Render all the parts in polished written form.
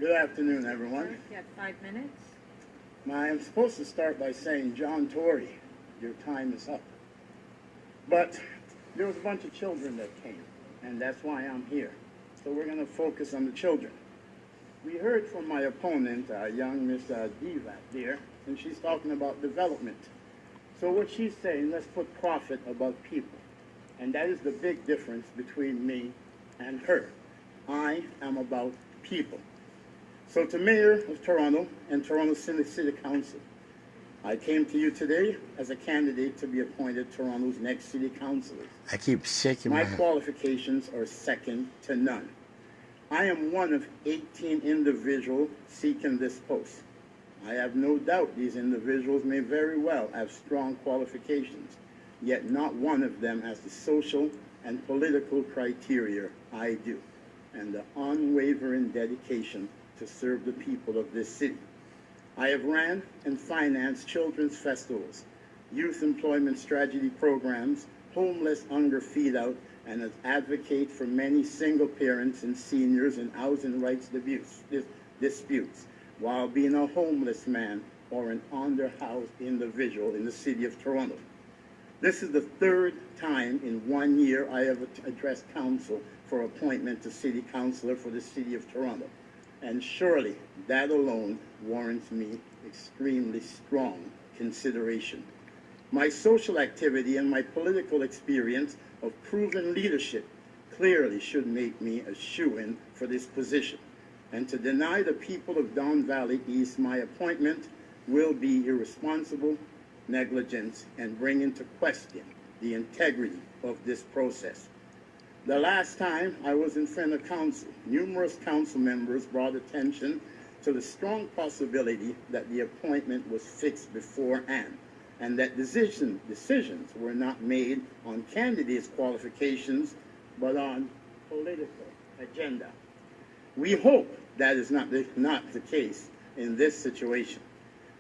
Good afternoon, everyone. You have 5 minutes. I'm supposed to start by saying, John Tory, your time is up. But there was a bunch of children that came, and that's why I'm here. So we're going to focus on the children. We heard from my opponent, young Miss Divat there, and she's talking about development. So what she's saying, let's put profit above people. And that is the big difference between me and her. I am about people. So to Mayor of Toronto and Toronto City Council, I came to you today as a candidate to be appointed Toronto's next city councillor. I keep shaking my qualifications are second to none. I am one of 18 individuals seeking this post. I have no doubt these individuals may very well have strong qualifications, yet not one of them has the social and political criteria I do, and the unwavering dedication to serve the people of this city. I have ran and financed children's festivals, youth employment strategy programs, homeless hunger feed out, and as advocate for many single parents and seniors in housing rights disputes, while being a homeless man or an underhoused individual in the city of Toronto. This is the third time in 1 year I have addressed council for appointment to city councillor for the city of Toronto. And surely that alone warrants me extremely strong consideration. My social activity and my political experience of proven leadership clearly should make me a shoo-in for this position. And to deny the people of Don Valley East my appointment will be irresponsible, negligence, and bring into question the integrity of this process. The last time I was in front of council, numerous council members brought attention to the strong possibility that the appointment was fixed beforehand, and that decisions were not made on candidates' qualifications, but on political agenda. We hope that is not the case in this situation.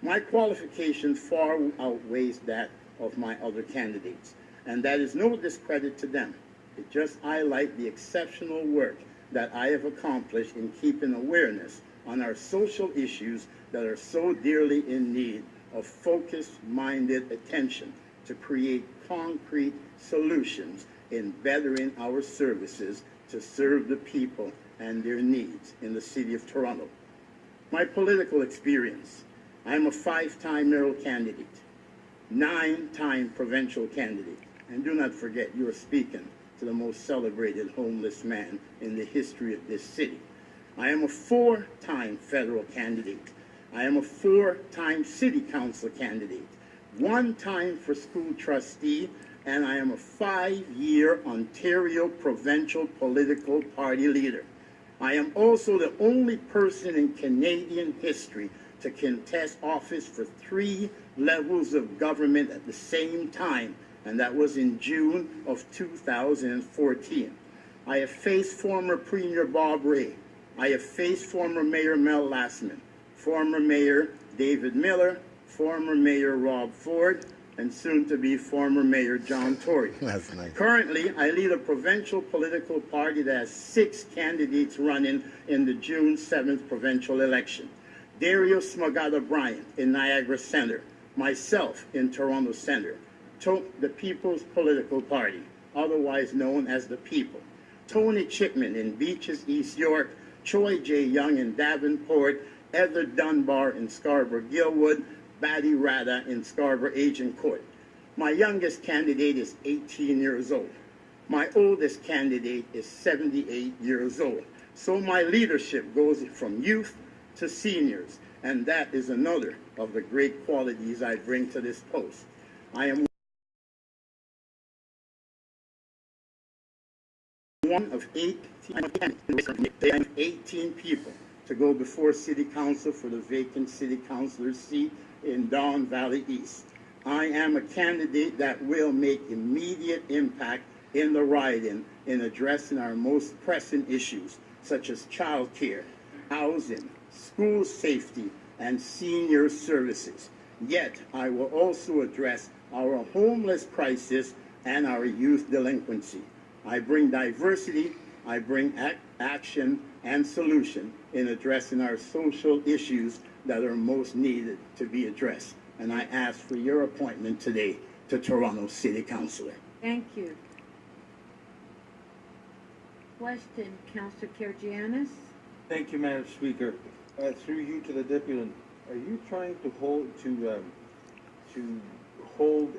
My qualifications far outweighs that of my other candidates, and that is no discredit to them. It just highlights the exceptional work that I have accomplished in keeping awareness on our social issues that are so dearly in need of focused-minded attention to create concrete solutions in bettering our services to serve the people and their needs in the city of Toronto. My political experience: I'm a 5-time mayoral candidate, 9-time provincial candidate, and do not forget you are speaking to the most celebrated homeless man in the history of this city. I am a 4-time federal candidate. I am a 4-time city council candidate, 1 time for school trustee, and I am a 5-year Ontario provincial political party leader. I am also the only person in Canadian history to contest office for 3 levels of government at the same time, and that was in June of 2014. I have faced former Premier Bob Ray. I have faced former Mayor Mel Lassman, former Mayor David Miller, former Mayor Rob Ford, and soon-to-be former Mayor John Tory. That's nice. Currently, I lead a provincial political party that has 6 candidates running in the June 7th provincial election. Dario Smagada Bryant in Niagara Centre, myself in Toronto Centre, the People's Political Party, otherwise known as the People. Tony Chipman in Beaches, East York, Troy J. Young in Davenport, Heather Dunbar in Scarborough-Gilwood, Batty Rada in Scarborough-Agincourt. My youngest candidate is 18 years old. My oldest candidate is 78 years old. So my leadership goes from youth to seniors, and that is another of the great qualities I bring to this post. I am one of 18 people to go before City Council for the vacant City Councilor seat in Don Valley East. I am a candidate that will make immediate impact in the riding in addressing our most pressing issues, such as child care, housing, school safety, and senior services. Yet, I will also address our homeless crisis and our youth delinquency. I bring diversity I bring action and solution in addressing our social issues that are most needed to be addressed. And I ask for your appointment today to Toronto City Councilor. Thank you. Question, Councillor Kergianis. Thank you, Madam Speaker. Through you to the deputy, are you trying to hold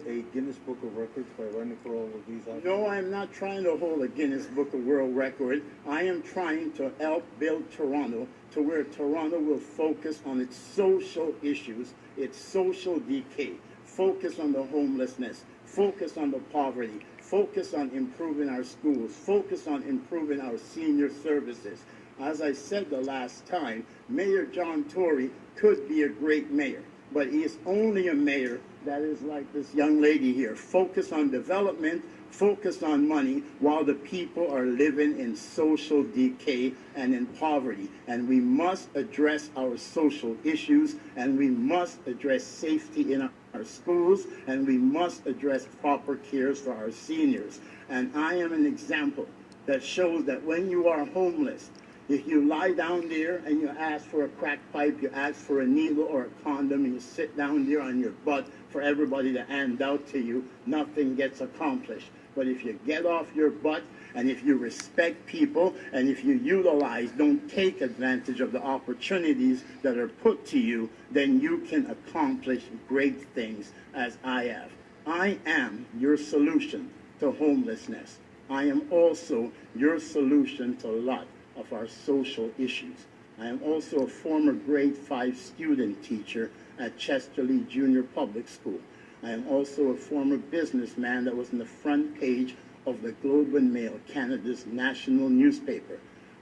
a Guinness Book of Records by running for all of these offices? No, I'm not trying to hold a Guinness Book of World Record. I am trying to help build Toronto to where Toronto will focus on its social issues, its social decay, focus on the homelessness, focus on the poverty, focus on improving our schools, focus on improving our senior services. As I said the last time, Mayor John Tory could be a great mayor, but he is only a mayor that is like this young lady here, focus on development, focus on money, while the people are living in social decay and in poverty. And we must address our social issues, and we must address safety in our schools, and we must address proper cares for our seniors. And I am an example that shows that when you are homeless, if you lie down there and you ask for a crack pipe, you ask for a needle or a condom, and you sit down there on your butt for everybody to hand out to you, nothing gets accomplished. But if you get off your butt, and if you respect people, and if you utilize, don't take advantage of the opportunities that are put to you, then you can accomplish great things, as I have. I am your solution to homelessness. I am also your solution to a lot of our social issues. I am also a former grade 5 student teacher at Chesterley Junior Public School. I am also a former businessman that was on the front page of the Globe and Mail, Canada's national newspaper.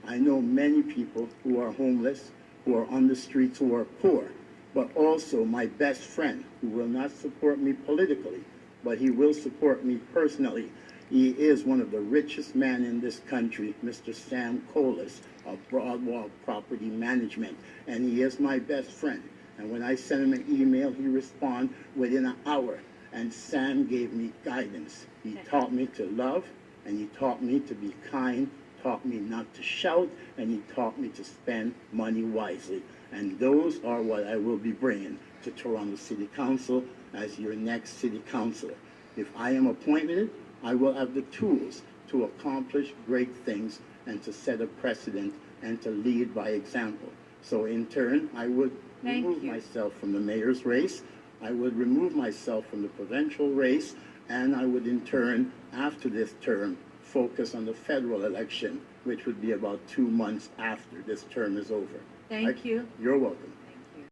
I know many people who are homeless, who are on the streets, who are poor, but also my best friend, who will not support me politically, but he will support me personally. He is one of the richest men in this country, Mr. Sam Colas of Broadwalk Property Management, and he is my best friend. And when I sent him an email, he responded within an hour, and Sam gave me guidance. He taught me to love, and he taught me to be kind, taught me not to shout, and he taught me to spend money wisely. And those are what I will be bringing to Toronto City Council as your next city councilor. If I am appointed, I will have the tools to accomplish great things and to set a precedent and to lead by example. So in turn, I would remove myself from the mayor's race, I would remove myself from the provincial race, and I would in turn, after this term, focus on the federal election, which would be about 2 months after this term is over. Thank you. You're welcome.